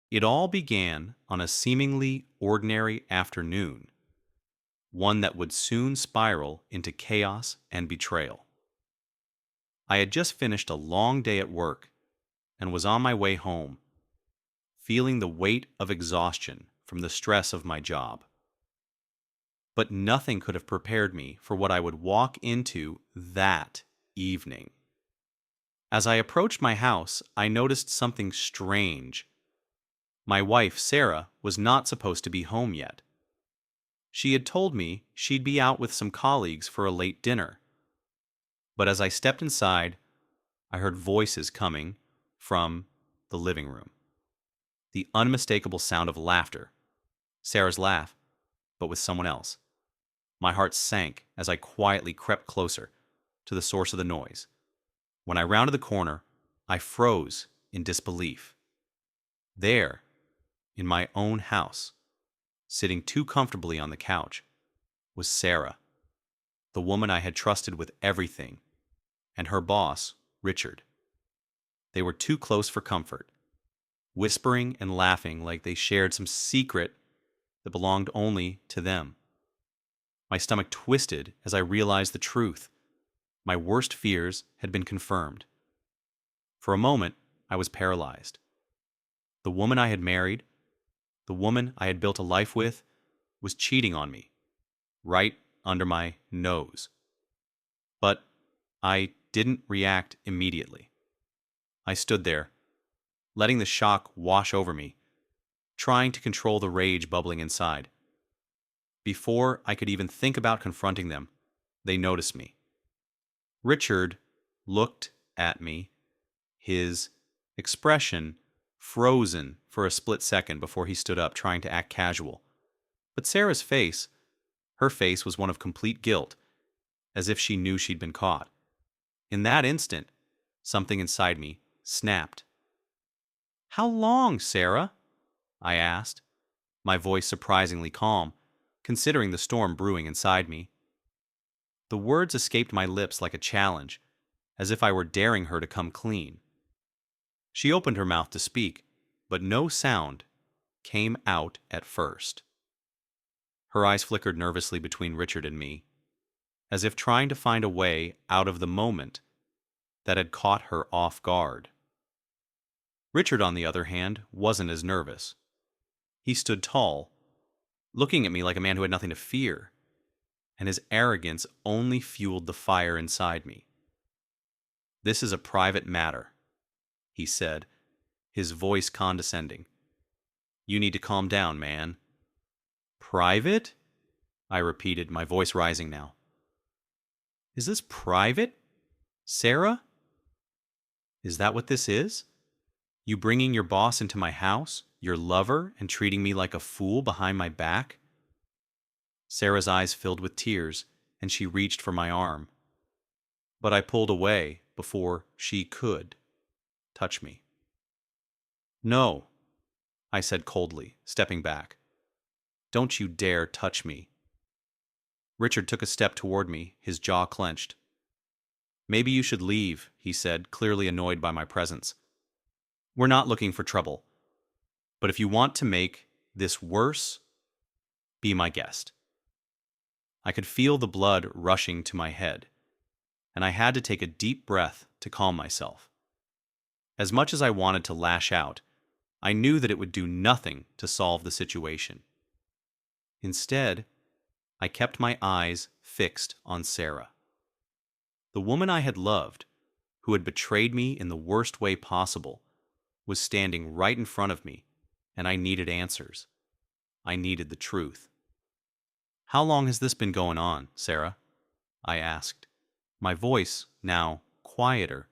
It all began on a seemingly ordinary afternoon, one that would soon spiral into chaos and betrayal. I had just finished a long day at work and was on my way home, feeling the weight of exhaustion from the stress of my job. But nothing could have prepared me for what I would walk into that evening. As I approached my house, I noticed something strange. My wife, Sarah, was not supposed to be home yet. She had told me she'd be out with some colleagues for a late dinner. But as I stepped inside, I heard voices coming from the living room. The unmistakable sound of laughter. Sarah's laugh, but with someone else. My heart sank as I quietly crept closer to the source of the noise. When I rounded the corner, I froze in disbelief. There, in my own house, sitting too comfortably on the couch, was Sarah, the woman I had trusted with everything, and her boss, Richard. They were too close for comfort, whispering and laughing like they shared some secret that belonged only to them. My stomach twisted as I realized the truth. My worst fears had been confirmed. For a moment, I was paralyzed. The woman I had married, the woman I had built a life with, was cheating on me, right under my nose. But I didn't react immediately. I stood there, letting the shock wash over me, trying to control the rage bubbling inside. Before I could even think about confronting them, they noticed me. Richard looked at me, his expression frozen for a split second before he stood up, trying to act casual. But Sarah's face, her face was one of complete guilt, as if she knew she'd been caught. In that instant, something inside me snapped. "How long, Sarah?" I asked, my voice surprisingly calm, considering the storm brewing inside me. The words escaped my lips like a challenge, as if I were daring her to come clean. She opened her mouth to speak, but no sound came out at first. Her eyes flickered nervously between Richard and me, as if trying to find a way out of the moment that had caught her off guard. Richard, on the other hand, wasn't as nervous. He stood tall, looking at me like a man who had nothing to fear, and his arrogance only fueled the fire inside me. "This is a private matter," he said, his voice condescending. "You need to calm down, man." "Private?" I repeated, my voice rising now. "Is this private? Sarah? Is that what this is? You bringing your boss into my house, your lover, and treating me like a fool behind my back?" Sarah's eyes filled with tears, and she reached for my arm. But I pulled away before she could touch me. "No," I said coldly, stepping back. "Don't you dare touch me." Richard took a step toward me, his jaw clenched. "Maybe you should leave," he said, clearly annoyed by my presence. "We're not looking for trouble. But if you want to make this worse, be my guest." I could feel the blood rushing to my head, and I had to take a deep breath to calm myself. As much as I wanted to lash out, I knew that it would do nothing to solve the situation. Instead, I kept my eyes fixed on Sarah. The woman I had loved, who had betrayed me in the worst way possible, was standing right in front of me, and I needed answers. I needed the truth. "How long has this been going on, Sarah?" I asked, my voice now quieter,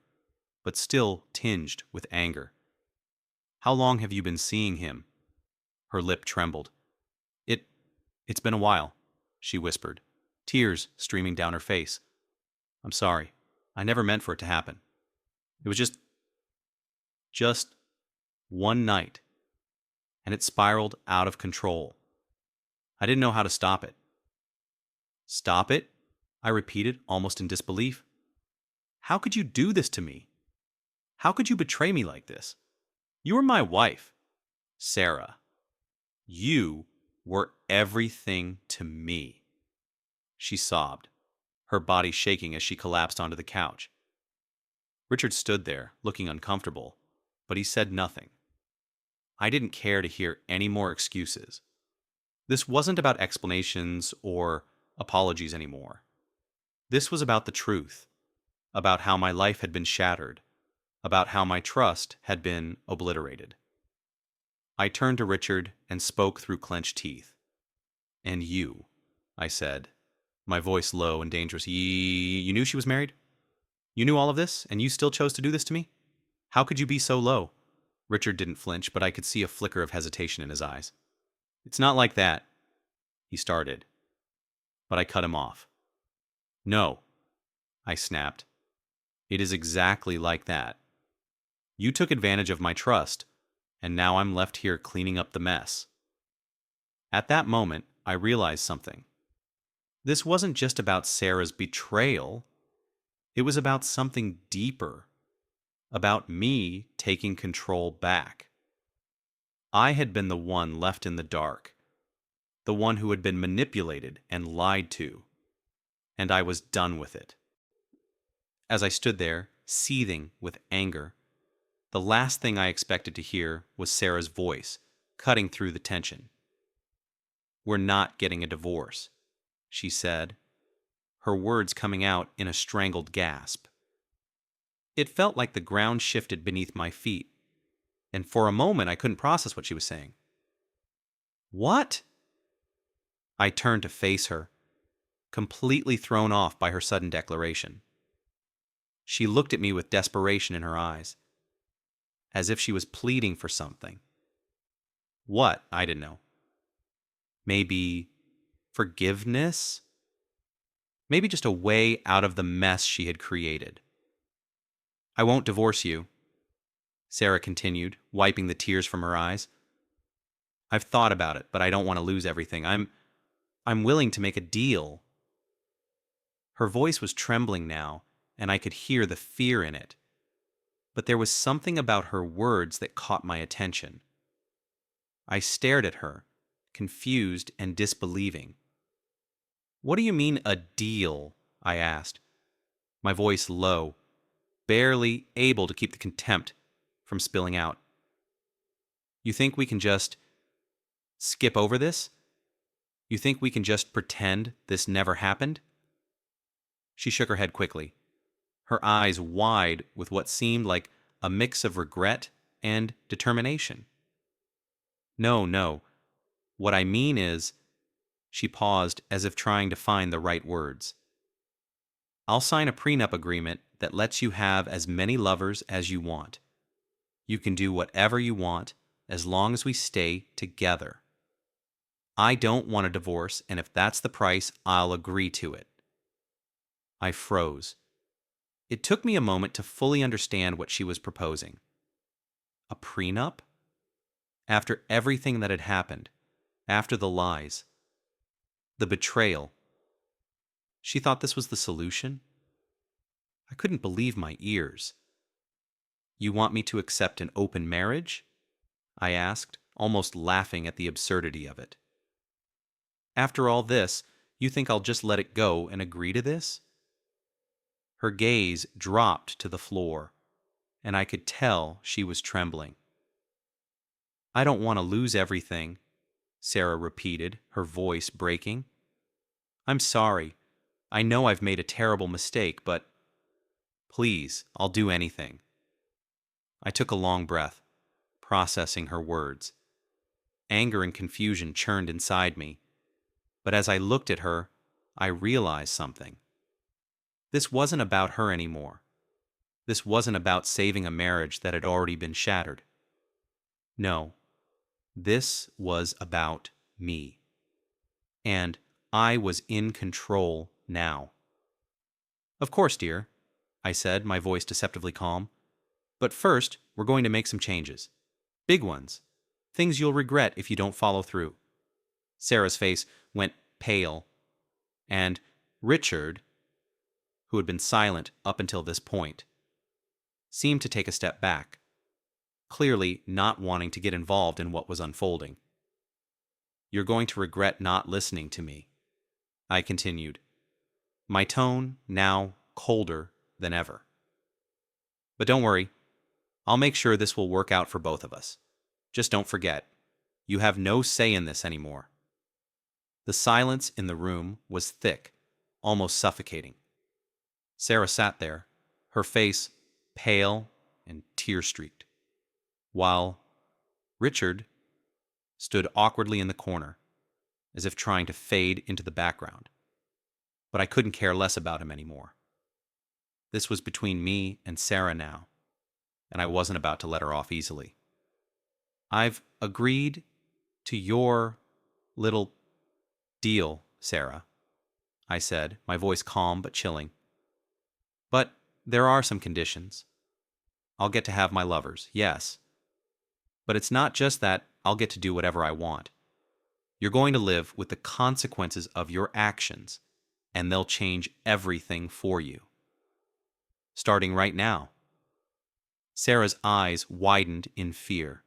but still tinged with anger. "How long have you been seeing him?" Her lip trembled. It's been a while," she whispered, tears streaming down her face. "I'm sorry. I never meant for it to happen. It was just one night, and it spiraled out of control. I didn't know how to stop it." "Stop it?" I repeated, almost in disbelief. "How could you do this to me? How could you betray me like this? You were my wife. Sarah, you were everything to me. She sobbed, her body shaking as she collapsed onto the couch. Richard stood there, looking uncomfortable, but he said nothing. I didn't care to hear any more excuses. This wasn't about explanations or apologies anymore. This was about the truth, about how my life had been shattered, about how my trust had been obliterated. I turned to Richard and spoke through clenched teeth. "And you," I said, my voice low and dangerous. You knew she was married? You knew all of this, and you still chose to do this to me? How could you be so low?" Richard didn't flinch, but I could see a flicker of hesitation in his eyes. "It's not like that," he started, but I cut him off. "No," I snapped. "It is exactly like that. You took advantage of my trust, and now I'm left here cleaning up the mess." At that moment, I realized something. This wasn't just about Sarah's betrayal. It was about something deeper, about me taking control back. I had been the one left in the dark, the one who had been manipulated and lied to, and I was done with it. As I stood there, seething with anger, the last thing I expected to hear was Sarah's voice, cutting through the tension. "We're not getting a divorce," she said, her words coming out in a strangled gasp. It felt like the ground shifted beneath my feet, and for a moment I couldn't process what she was saying. "What?" I turned to face her, completely thrown off by her sudden declaration. She looked at me with desperation in her eyes, as if she was pleading for something. What? I didn't know. Maybe forgiveness? Maybe just a way out of the mess she had created. "I won't divorce you," Sarah continued, wiping the tears from her eyes. "I've thought about it, but I don't want to lose everything. I'm willing to make a deal." Her voice was trembling now, and I could hear the fear in it. But there was something about her words that caught my attention. I stared at her, confused and disbelieving. "What do you mean, a deal?" I asked, my voice low, barely able to keep the contempt from spilling out. "You think we can just skip over this? You think we can just pretend this never happened?" She shook her head quickly, her eyes wide with what seemed like a mix of regret and determination. "No, no. What I mean is," she paused as if trying to find the right words. "I'll sign a prenup agreement that lets you have as many lovers as you want. You can do whatever you want as long as we stay together. I don't want a divorce, and if that's the price, I'll agree to it." I froze. It took me a moment to fully understand what she was proposing. A prenup? After everything that had happened, after the lies, the betrayal, she thought this was the solution? I couldn't believe my ears. "You want me to accept an open marriage?" I asked, almost laughing at the absurdity of it. "After all this, you think I'll just let it go and agree to this?" Her gaze dropped to the floor, and I could tell she was trembling. "I don't want to lose everything," Sarah repeated, her voice breaking. "I'm sorry. I know I've made a terrible mistake, but please, I'll do anything." I took a long breath, processing her words. Anger and confusion churned inside me, but as I looked at her, I realized something. This wasn't about her anymore. This wasn't about saving a marriage that had already been shattered. No, this was about me. And I was in control now. "Of course, dear," I said, my voice deceptively calm. "But first, we're going to make some changes. Big ones. Things you'll regret if you don't follow through." Sarah's face went pale, and Richard, who had been silent up until this point, seemed to take a step back. clearly not wanting to get involved in what was unfolding. "You're going to regret not listening to me," I continued, my tone now colder than ever. "But don't worry, I'll make sure this will work out for both of us. Just don't forget, you have no say in this anymore." The silence in the room was thick, almost suffocating. Sarah sat there, her face pale and tear-streaked, while Richard stood awkwardly in the corner, as if trying to fade into the background. But I couldn't care less about him anymore. This was between me and Sarah now, and I wasn't about to let her off easily. "I've agreed to your little deal, Sarah," I said, my voice calm but chilling. "But there are some conditions. I'll get to have my lovers, yes. But it's not just that I'll get to do whatever I want. You're going to live with the consequences of your actions, and they'll change everything for you. Starting right now." Sarah's eyes widened in fear.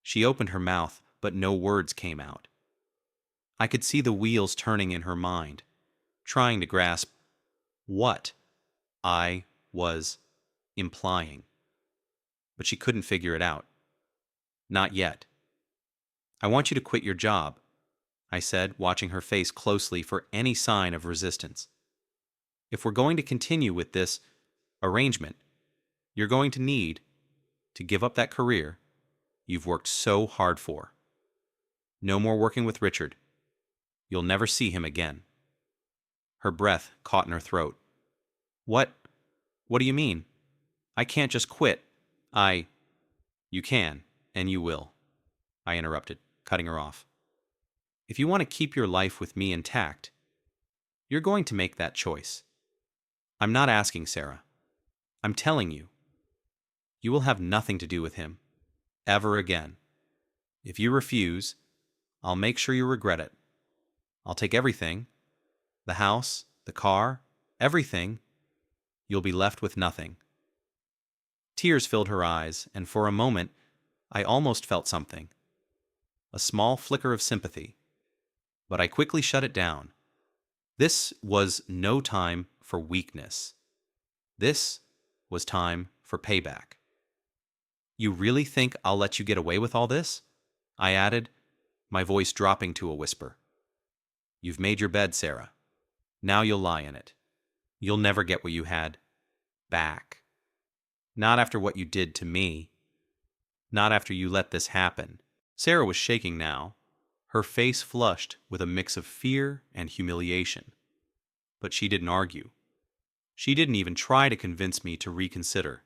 She opened her mouth, but no words came out. I could see the wheels turning in her mind, trying to grasp what I was implying. But she couldn't figure it out. "Not yet. I want you to quit your job," I said, watching her face closely for any sign of resistance. "If we're going to continue with this arrangement, you're going to need to give up that career you've worked so hard for. No more working with Richard. You'll never see him again." Her breath caught in her throat. What do you mean? I can't just quit. You can, and you will," I interrupted, cutting her off. "If you want to keep your life with me intact, you're going to make that choice. I'm not asking, Sarah. I'm telling you. You will have nothing to do with him, ever again. If you refuse, I'll make sure you regret it. I'll take everything, the house, the car, everything. You'll be left with nothing." Tears filled her eyes, and for a moment, I almost felt something. A small flicker of sympathy. But I quickly shut it down. This was no time for weakness. This was time for payback. "You really think I'll let you get away with all this?" I added, my voice dropping to a whisper. "You've made your bed, Sarah. Now you'll lie in it. You'll never get what you had back. Not after what you did to me. Not after you let this happen." Sarah was shaking now, her face flushed with a mix of fear and humiliation. But she didn't argue. She didn't even try to convince me to reconsider.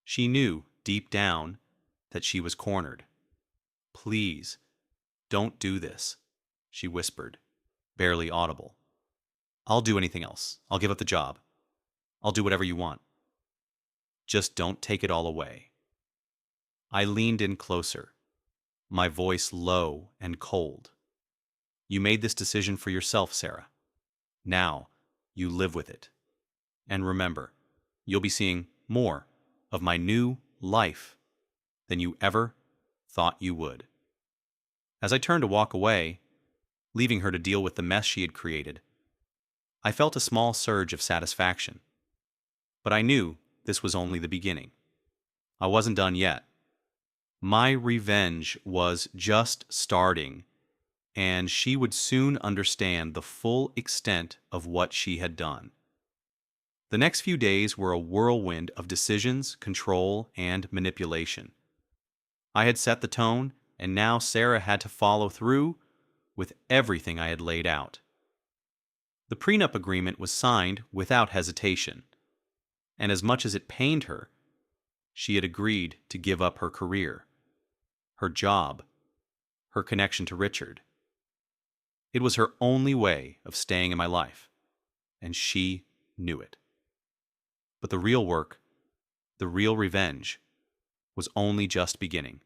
She knew, deep down, that she was cornered. "Please, don't do this," she whispered, barely audible. "I'll do anything else. I'll give up the job. I'll do whatever you want. Just don't take it all away." I leaned in closer, my voice low and cold. "You made this decision for yourself, Sarah. Now, you live with it. And remember, you'll be seeing more of my new life than you ever thought you would." As I turned to walk away, leaving her to deal with the mess she had created, I felt a small surge of satisfaction. But I knew this was only the beginning. I wasn't done yet. My revenge was just starting, and she would soon understand the full extent of what she had done. The next few days were a whirlwind of decisions, control, and manipulation. I had set the tone, and now Sarah had to follow through with everything I had laid out. The prenup agreement was signed without hesitation, and as much as it pained her, she had agreed to give up her career, her job, her connection to Richard. It was her only way of staying in my life, and she knew it. But the real work, the real revenge, was only just beginning.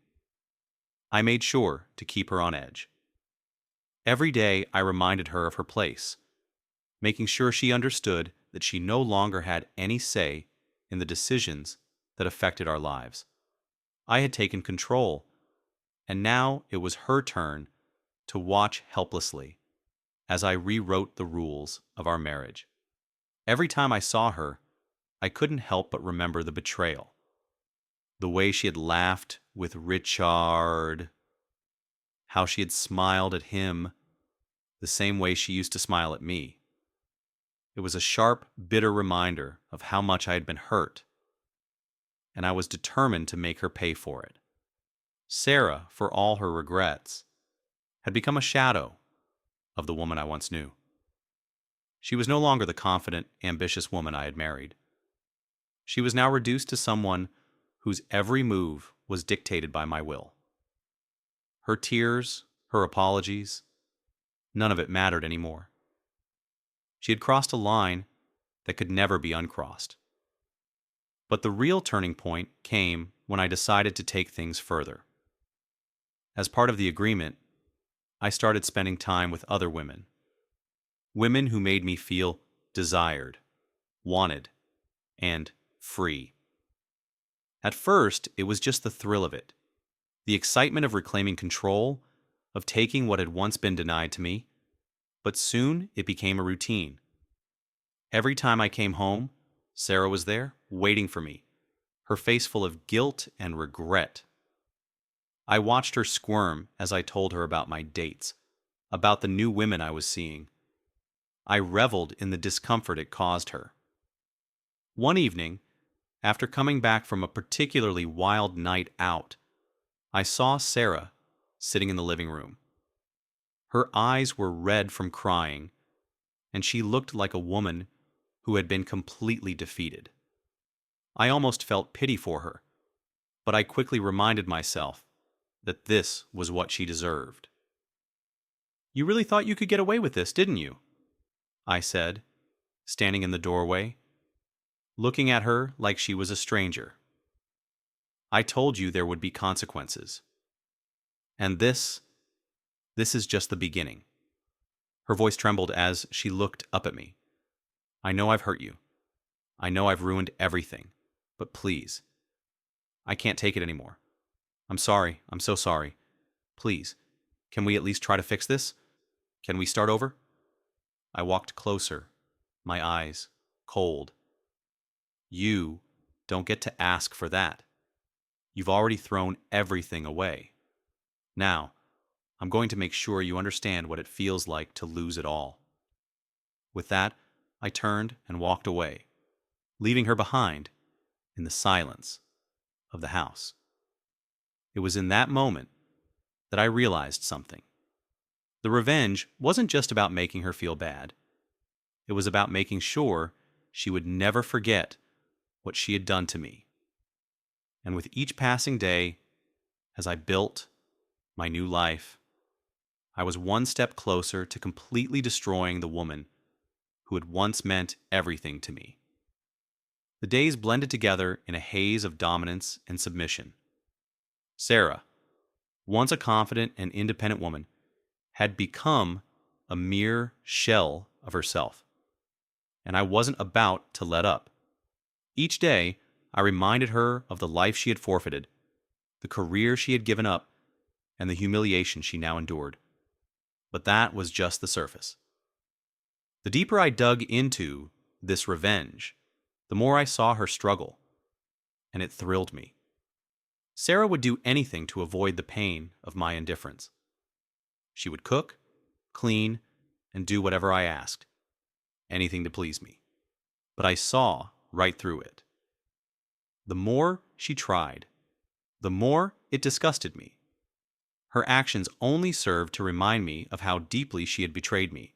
I made sure to keep her on edge. Every day I reminded her of her place, making sure she understood that she no longer had any say in the decisions that affected our lives. I had taken control, and now it was her turn to watch helplessly as I rewrote the rules of our marriage. Every time I saw her, I couldn't help but remember the betrayal. The way she had laughed with Richard, how she had smiled at him the same way she used to smile at me. It was a sharp, bitter reminder of how much I had been hurt, and I was determined to make her pay for it. Sarah, for all her regrets, had become a shadow of the woman I once knew. She was no longer the confident, ambitious woman I had married. She was now reduced to someone whose every move was dictated by my will. Her tears, her apologies, none of it mattered anymore. She had crossed a line that could never be uncrossed. But the real turning point came when I decided to take things further. As part of the agreement, I started spending time with other women. Women who made me feel desired, wanted, and free. At first, it was just the thrill of it, the excitement of reclaiming control, of taking what had once been denied to me. But soon it became a routine. Every time I came home, Sarah was there, waiting for me, her face full of guilt and regret. I watched her squirm as I told her about my dates, about the new women I was seeing. I reveled in the discomfort it caused her. One evening, after coming back from a particularly wild night out, I saw Sarah sitting in the living room. Her eyes were red from crying, and she looked like a woman who had been completely defeated. I almost felt pity for her, but I quickly reminded myself that this was what she deserved. "You really thought you could get away with this, didn't you?" I said, standing in the doorway, looking at her like she was a stranger. "I told you there would be consequences. And this is just the beginning." Her voice trembled as she looked up at me. "I know I've hurt you. I know I've ruined everything. But please, I can't take it anymore. I'm sorry. I'm so sorry. Please, can we at least try to fix this? Can we start over?" I walked closer, my eyes cold. "You don't get to ask for that. You've already thrown everything away. Now, I'm going to make sure you understand what it feels like to lose it all." With that, I turned and walked away, leaving her behind in the silence of the house. It was in that moment that I realized something. The revenge wasn't just about making her feel bad. It was about making sure she would never forget what she had done to me. And with each passing day, as I built my new life, I was one step closer to completely destroying the woman who had once meant everything to me. The days blended together in a haze of dominance and submission. Sarah, once a confident and independent woman, had become a mere shell of herself. And I wasn't about to let up. Each day, I reminded her of the life she had forfeited, the career she had given up, and the humiliation she now endured. But that was just the surface. The deeper I dug into this revenge, the more I saw her struggle, and it thrilled me. Sarah would do anything to avoid the pain of my indifference. She would cook, clean, and do whatever I asked, anything to please me. But I saw right through it. The more she tried, the more it disgusted me. Her actions only served to remind me of how deeply she had betrayed me.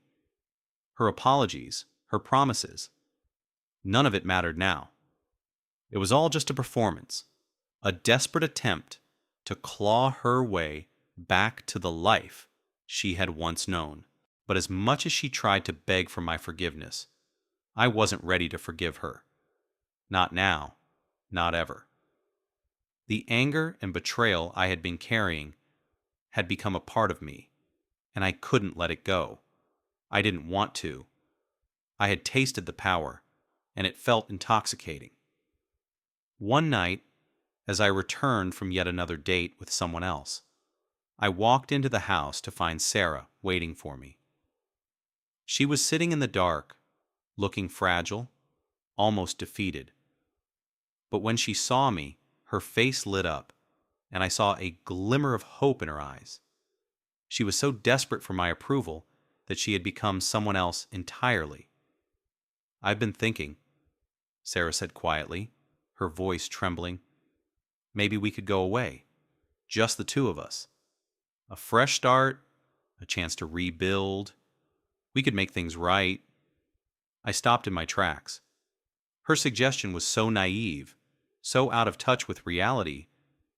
Her apologies, her promises, none of it mattered now. It was all just a performance, a desperate attempt to claw her way back to the life she had once known. But as much as she tried to beg for my forgiveness, I wasn't ready to forgive her. Not now, not ever. The anger and betrayal I had been carrying had become a part of me, and I couldn't let it go. I didn't want to. I had tasted the power, and it felt intoxicating. One night, as I returned from yet another date with someone else. I walked into the house to find Sarah waiting for me. She was sitting in the dark, looking fragile, almost defeated. But when she saw me, her face lit up, and I saw a glimmer of hope in her eyes. She was so desperate for my approval that she had become someone else entirely. "I've been thinking," Sarah said quietly, her voice trembling. "Maybe we could go away, just the two of us. A fresh start, a chance to rebuild. We could make things right." I stopped in my tracks. Her suggestion was so naive, so out of touch with reality,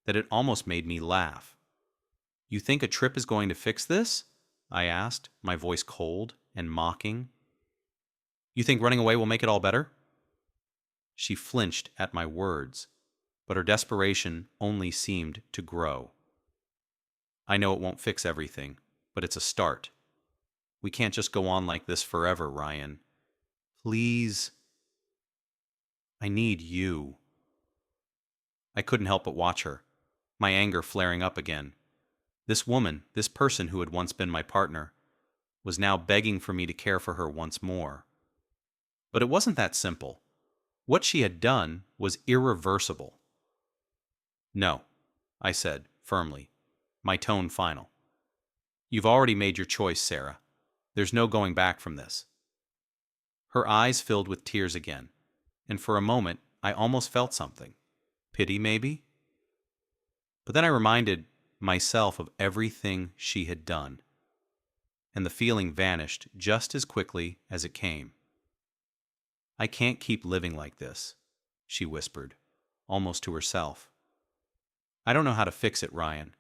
that it almost made me laugh. "You think a trip is going to fix this?" I asked, my voice cold and mocking. "You think running away will make it all better?" She flinched at my words, but her desperation only seemed to grow. "I know it won't fix everything, but it's a start. We can't just go on like this forever, Ryan. Please. I need you." I couldn't help but watch her, my anger flaring up again. This woman, this person who had once been my partner, was now begging for me to care for her once more. But it wasn't that simple. What she had done was irreversible. "No," I said firmly, my tone final. "You've already made your choice, Sarah. There's no going back from this." Her eyes filled with tears again, and for a moment I almost felt something. Pity, maybe? But then I reminded myself of everything she had done, and the feeling vanished just as quickly as it came. "I can't keep living like this," she whispered, almost to herself. "I don't know how to fix it, Ryan.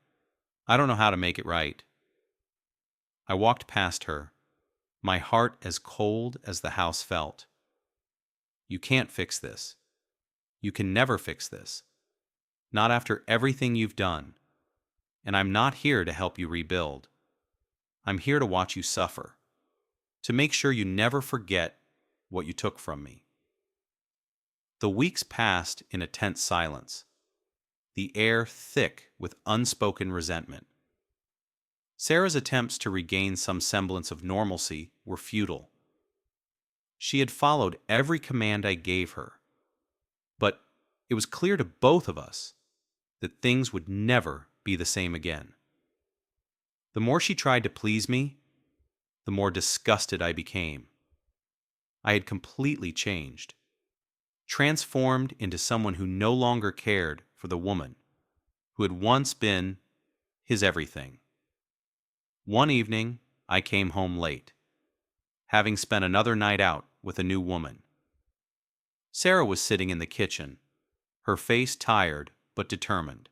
I don't know how to make it right." I walked past her, my heart as cold as the house felt. "You can't fix this. You can never fix this. Not after everything you've done. And I'm not here to help you rebuild. I'm here to watch you suffer, to make sure you never forget what you took from me." The weeks passed in a tense silence, the air thick with unspoken resentment. Sarah's attempts to regain some semblance of normalcy were futile. She had followed every command I gave her, but it was clear to both of us that things would never be the same again. The more she tried to please me, the more disgusted I became. I had completely changed, transformed into someone who no longer cared for the woman who had once been his everything. One evening, I came home late, having spent another night out with a new woman. Sarah was sitting in the kitchen, her face tired but determined.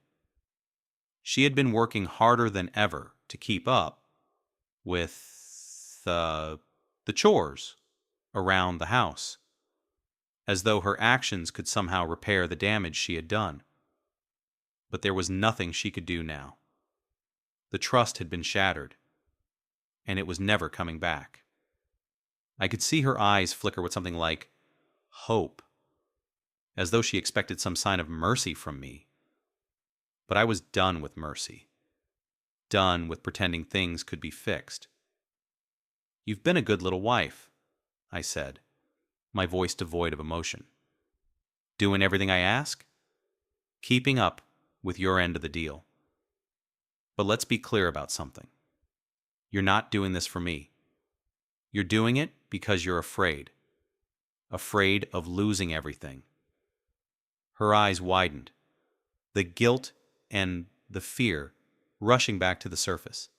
She had been working harder than ever to keep up with the chores around the house, as though her actions could somehow repair the damage she had done. But there was nothing she could do now. The trust had been shattered, and it was never coming back. I could see her eyes flicker with something like hope, as though she expected some sign of mercy from me. But I was done with mercy, done with pretending things could be fixed. "You've been a good little wife," I said, my voice devoid of emotion. "Doing everything I ask? Keeping up with your end of the deal. But let's be clear about something. You're not doing this for me. You're doing it because you're afraid. Afraid of losing everything." Her eyes widened, the guilt and the fear rushing back to the surface.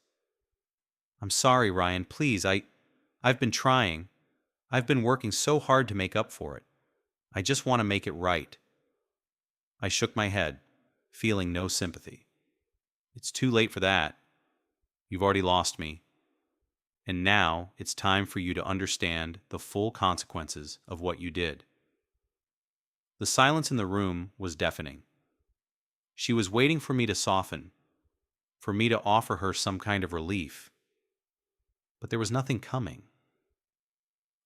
"I'm sorry, Ryan. Please, I've been trying. I've been working so hard to make up for it. I just want to make it right." I shook my head, feeling no sympathy. "It's too late for that. You've already lost me. And now it's time for you to understand the full consequences of what you did." The silence in the room was deafening. She was waiting for me to soften, for me to offer her some kind of relief. But there was nothing coming.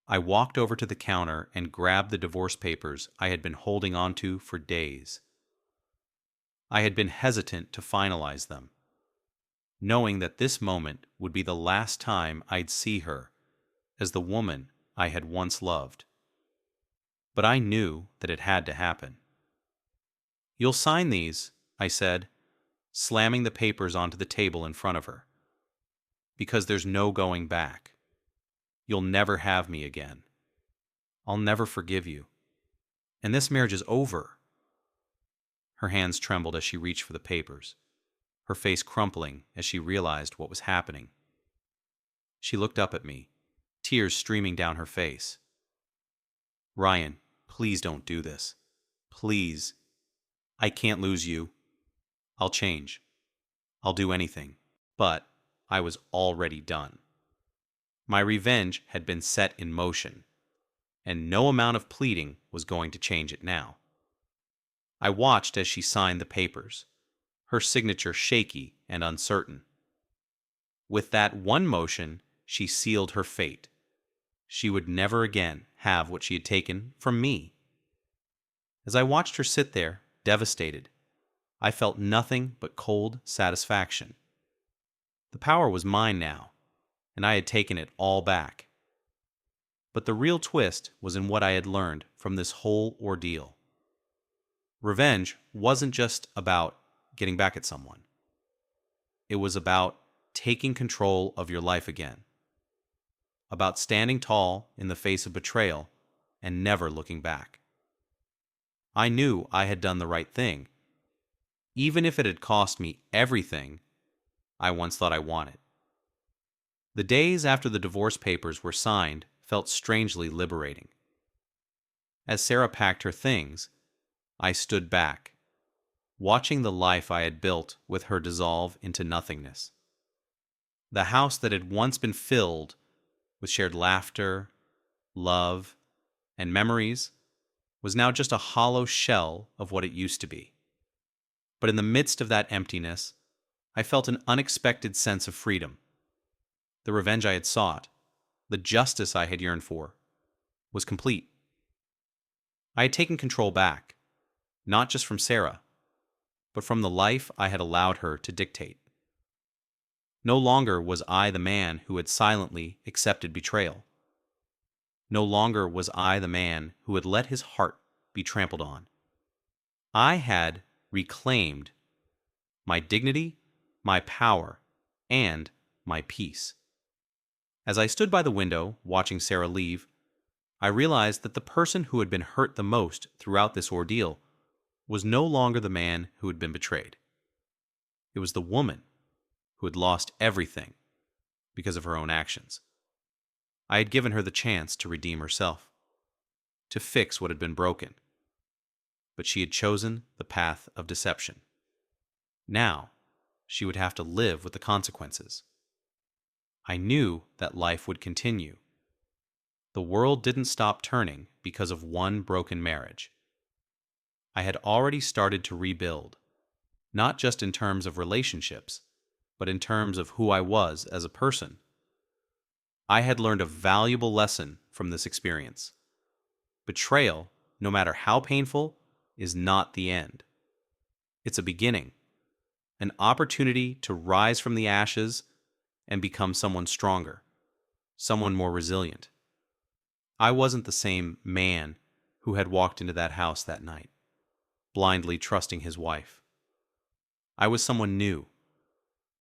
I walked over to the counter and grabbed the divorce papers I had been holding onto for days. I had been hesitant to finalize them, knowing that this moment would be the last time I'd see her as the woman I had once loved. But I knew that it had to happen. "You'll sign these," I said, slamming the papers onto the table in front of her, "because there's no going back. You'll never have me again. I'll never forgive you. And this marriage is over." Her hands trembled as she reached for the papers, her face crumpling as she realized what was happening. She looked up at me, tears streaming down her face. "Ryan, please don't do this. Please. I can't lose you. I'll change. I'll do anything." But I was already done. My revenge had been set in motion, and no amount of pleading was going to change it now. I watched as she signed the papers, her signature shaky and uncertain. With that one motion, she sealed her fate. She would never again have what she had taken from me. As I watched her sit there, devastated, I felt nothing but cold satisfaction. The power was mine now, and I had taken it all back. But the real twist was in what I had learned from this whole ordeal. Revenge wasn't just about getting back at someone. It was about taking control of your life again, about standing tall in the face of betrayal and never looking back. I knew I had done the right thing, even if it had cost me everything I once thought I wanted. The days after the divorce papers were signed felt strangely liberating. As Sarah packed her things, I stood back, watching the life I had built with her dissolve into nothingness. The house that had once been filled with shared laughter, love, and memories was now just a hollow shell of what it used to be. But in the midst of that emptiness, I felt an unexpected sense of freedom. The revenge I had sought, the justice I had yearned for, was complete. I had taken control back, not just from Sarah, but from the life I had allowed her to dictate. No longer was I the man who had silently accepted betrayal. No longer was I the man who had let his heart be trampled on. I had reclaimed my dignity, my power, and my peace. As I stood by the window watching Sarah leave, I realized that the person who had been hurt the most throughout this ordeal was no longer the man who had been betrayed. It was the woman who had lost everything because of her own actions. I had given her the chance to redeem herself, to fix what had been broken, but she had chosen the path of deception. Now, she would have to live with the consequences. I knew that life would continue. The world didn't stop turning because of one broken marriage. I had already started to rebuild, not just in terms of relationships, but in terms of who I was as a person. I had learned a valuable lesson from this experience. Betrayal, no matter how painful, is not the end. It's a beginning, an opportunity to rise from the ashes and become someone stronger, someone more resilient. I wasn't the same man who had walked into that house that night, blindly trusting his wife. I was someone new,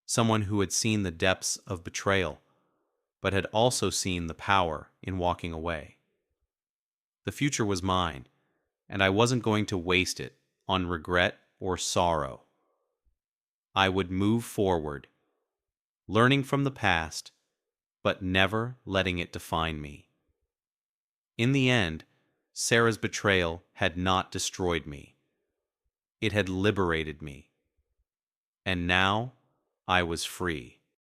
someone who had seen the depths of betrayal, but had also seen the power in walking away. The future was mine, and I wasn't going to waste it on regret or sorrow. I would move forward, learning from the past, but never letting it define me. In the end, Sarah's betrayal had not destroyed me. It had liberated me. And now I was free.